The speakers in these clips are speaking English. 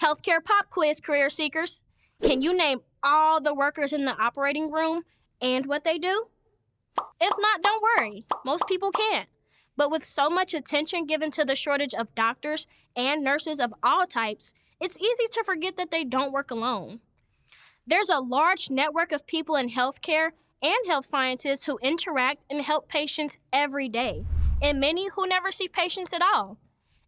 Healthcare pop quiz, career seekers. Can you name all the workers in the operating room and what they do? If not, don't worry. Most people can't. But with so much attention given to the shortage of doctors and nurses of all types, it's easy to forget that they don't work alone. There's a large network of people in healthcare and health scientists who interact and help patients every day, and many who never see patients at all.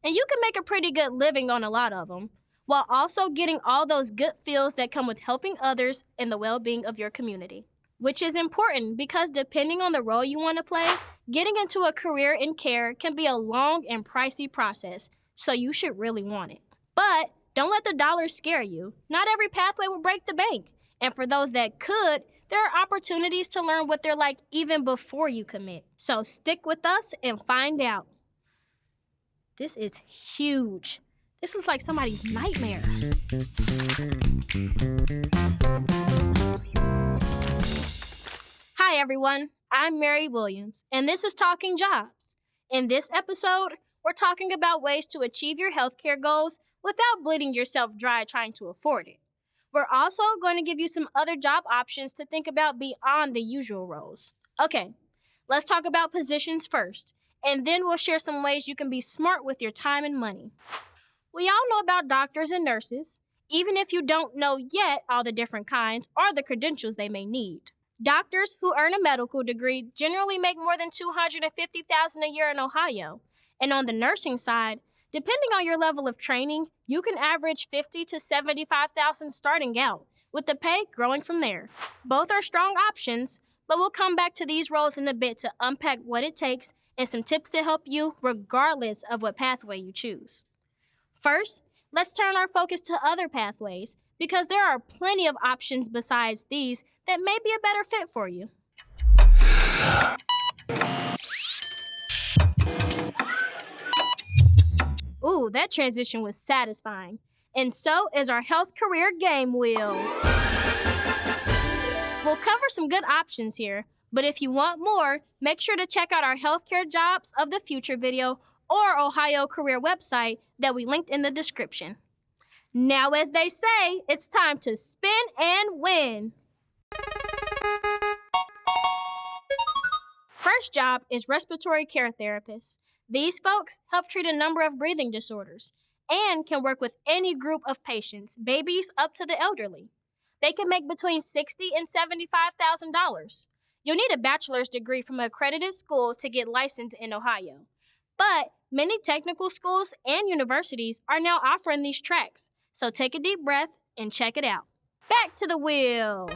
And you can make a pretty good living on a lot of them, while also getting all those good feels that come with helping others and the well-being of your community. Which is important because depending on the role you want to play, getting into a career in care can be a long and pricey process, so you should really want it. But don't let the dollars scare you. Not every pathway will break the bank. And for those that could, there are opportunities to learn what they're like even before you commit. So stick with us and find out. This is huge. This is like somebody's nightmare. Hi everyone, I'm Mary Williams, and this is Talking Jobs. In this episode, we're talking about ways to achieve your healthcare goals without bleeding yourself dry trying to afford it. We're also going to give you some other job options to think about beyond the usual roles. Okay, let's talk about positions first, and then we'll share some ways you can be smart with your time and money. We all know about doctors and nurses, even if you don't know yet all the different kinds or the credentials they may need. Doctors who earn a medical degree generally make more than $250,000 a year in Ohio. And on the nursing side, depending on your level of training, you can average $50,000 to $75,000 starting out, with the pay growing from there. Both are strong options, but we'll come back to these roles in a bit to unpack what it takes and some tips to help you regardless of what pathway you choose. First, let's turn our focus to other pathways because there are plenty of options besides these that may be a better fit for you. Ooh, that transition was satisfying. And so is our health career game wheel. We'll cover some good options here, but if you want more, make sure to check out our Healthcare Jobs of the Future video or Ohio career website that we linked in the description. Now, as they say, it's time to spin and win. First job is respiratory care therapist. These folks help treat a number of breathing disorders and can work with any group of patients, babies up to the elderly. They can make between $60,000 and $75,000. You'll need a bachelor's degree from an accredited school to get licensed in Ohio. But many technical schools and universities are now offering these tracks, so take a deep breath and check it out. Back to the wheel.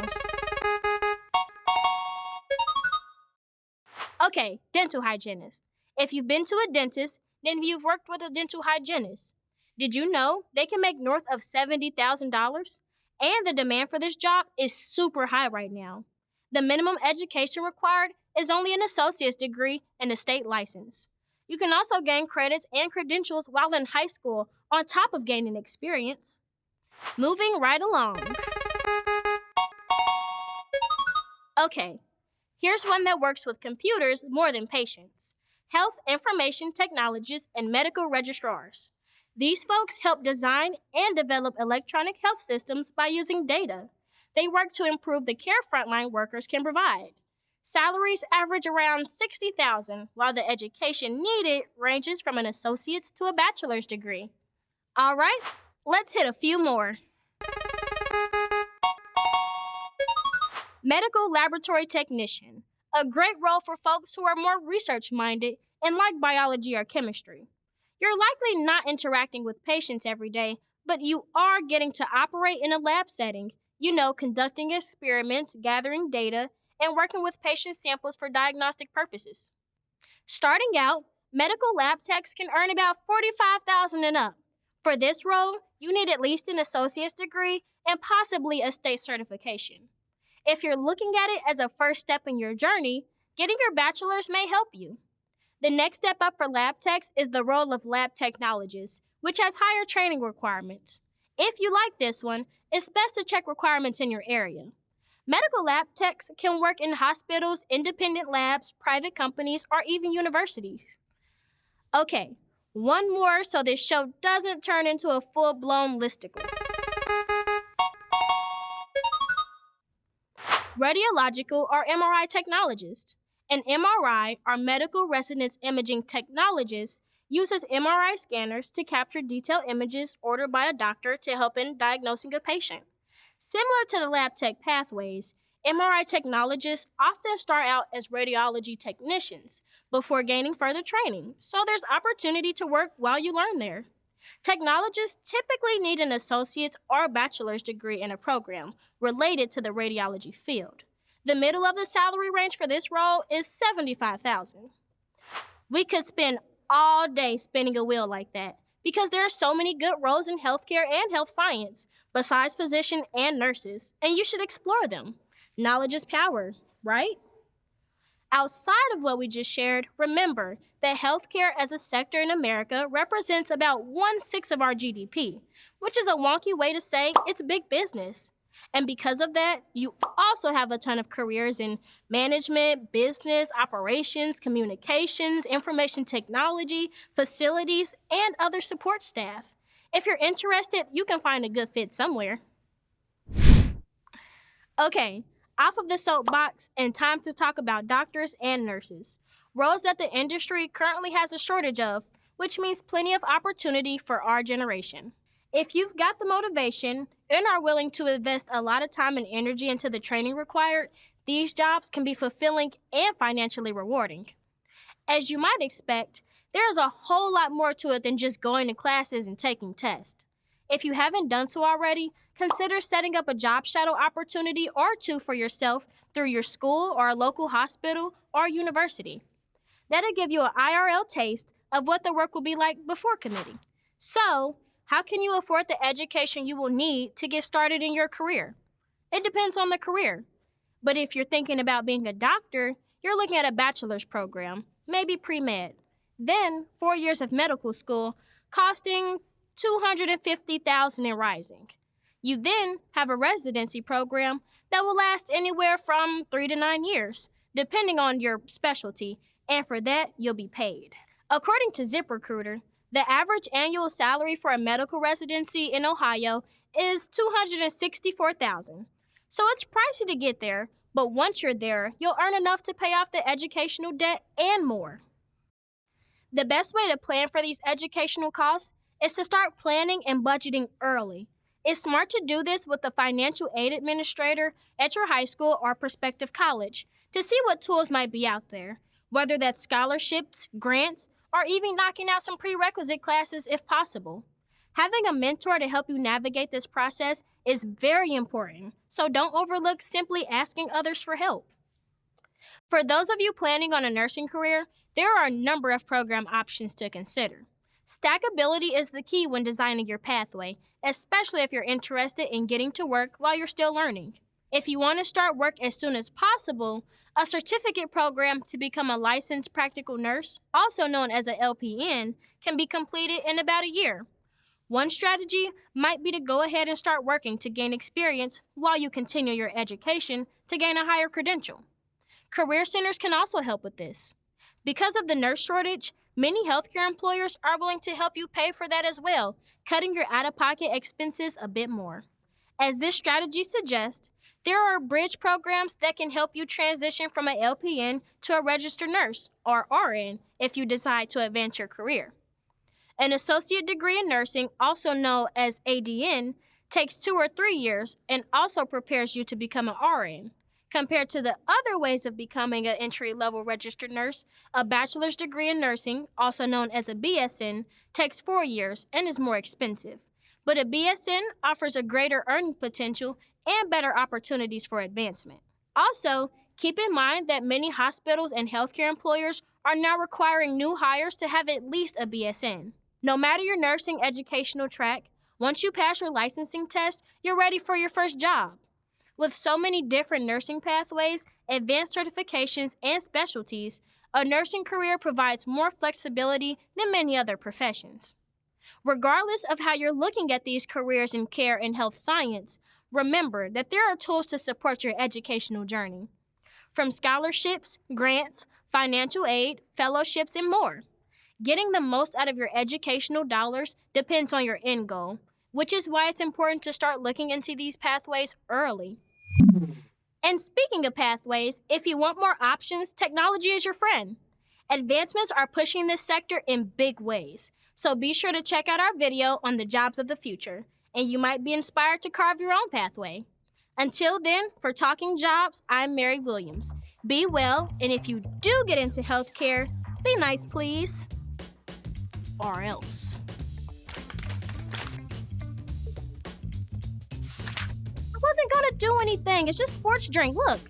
Okay, dental hygienist. If you've been to a dentist, then you've worked with a dental hygienist. Did you know they can make north of $70,000? And the demand for this job is super high right now. The minimum education required is only an associate's degree and a state license. You can also gain credits and credentials while in high school on top of gaining experience. Moving right along. Okay, here's one that works with computers more than patients. Health information technologists and medical registrars. These folks help design and develop electronic health systems by using data. They work to improve the care frontline workers can provide. Salaries average around $60,000, while the education needed ranges from an associate's to a bachelor's degree. All right, let's hit a few more. Medical laboratory technician, a great role for folks who are more research-minded and like biology or chemistry. You're likely not interacting with patients every day, but you are getting to operate in a lab setting, conducting experiments, gathering data, and working with patient samples for diagnostic purposes. Starting out, medical lab techs can earn about $45,000 and up. For this role, you need at least an associate's degree and possibly a state certification. If you're looking at it as a first step in your journey, getting your bachelor's may help you. The next step up for lab techs is the role of lab technologist, which has higher training requirements. If you like this one, it's best to check requirements in your area. Medical lab techs can work in hospitals, independent labs, private companies, or even universities. Okay, One more so this show doesn't turn into a full-blown listicle. Radiological or MRI technologist. An MRI, or medical resonance imaging technologist, uses MRI scanners to capture detailed images ordered by a doctor to help in diagnosing a patient. Similar to the lab tech pathways, MRI technologists often start out as radiology technicians before gaining further training, so there's opportunity to work while you learn there. Technologists typically need an associate's or bachelor's degree in a program related to the radiology field. The middle of the salary range for this role is $75,000. We could spend all day spinning a wheel like that because there are so many good roles in healthcare and health science, besides physician and nurses, and you should explore them. Knowledge is power, right? Outside of what we just shared, remember that healthcare as a sector in America represents about 1/6 of our GDP, which is a wonky way to say it's big business. And because of that, you also have a ton of careers in management, business, operations, communications, information technology, facilities, and other support staff. If you're interested, you can find a good fit somewhere. Okay, off of the soapbox, and time to talk about doctors and nurses, roles that the industry currently has a shortage of, which means plenty of opportunity for our generation. If you've got the motivation and are willing to invest a lot of time and energy into the training required, these jobs can be fulfilling and financially rewarding. As you might expect, there is a whole lot more to it than just going to classes and taking tests. If you haven't done so already, consider setting up a job shadow opportunity or two for yourself through your school or a local hospital or university. That'll give you an IRL taste of what the work will be like before committing. So, how can you afford the education you will need to get started in your career? It depends on the career. But if you're thinking about being a doctor, you're looking at a bachelor's program, maybe pre-med. Then 4 years of medical school, costing $250,000 and rising. You then have a residency program that will last anywhere from 3 to 9 years, depending on your specialty, and for that, you'll be paid. According to ZipRecruiter, the average annual salary for a medical residency in Ohio is $264,000. So it's pricey to get there, but once you're there, you'll earn enough to pay off the educational debt and more. The best way to plan for these educational costs is to start planning and budgeting early. It's smart to do this with the financial aid administrator at your high school or prospective college to see what tools might be out there, whether that's scholarships, grants, or even knocking out some prerequisite classes if possible. Having a mentor to help you navigate this process is very important, so don't overlook simply asking others for help. For those of you planning on a nursing career, there are a number of program options to consider. Stackability is the key when designing your pathway, especially if you're interested in getting to work while you're still learning. If you want to start work as soon as possible, a certificate program to become a licensed practical nurse, also known as a LPN, can be completed in about a year. One strategy might be to go ahead and start working to gain experience while you continue your education to gain a higher credential. Career centers can also help with this. Because of the nurse shortage, many healthcare employers are willing to help you pay for that as well, cutting your out-of-pocket expenses a bit more. As this strategy suggests, there are bridge programs that can help you transition from an LPN to a registered nurse, or RN, if you decide to advance your career. An associate degree in nursing, also known as ADN, takes 2 or 3 years and also prepares you to become an RN. Compared to the other ways of becoming an entry-level registered nurse, a bachelor's degree in nursing, also known as a BSN, takes 4 years and is more expensive. But a BSN offers a greater earning potential and better opportunities for advancement. Also, keep in mind that many hospitals and healthcare employers are now requiring new hires to have at least a BSN. No matter your nursing educational track, once you pass your licensing test, you're ready for your first job. With so many different nursing pathways, advanced certifications, and specialties, a nursing career provides more flexibility than many other professions. Regardless of how you're looking at these careers in care and health science, remember that there are tools to support your educational journey. From scholarships, grants, financial aid, fellowships, and more. Getting the most out of your educational dollars depends on your end goal, which is why it's important to start looking into these pathways early. And speaking of pathways, if you want more options, technology is your friend. Advancements are pushing this sector in big ways, so be sure to check out our video on the jobs of the future, and you might be inspired to carve your own pathway. Until then, for Talking Jobs, I'm Mary Williams. Be well, and if you do get into healthcare, be nice, please. Or else. I wasn't gonna do anything. It's just sports drink. Look.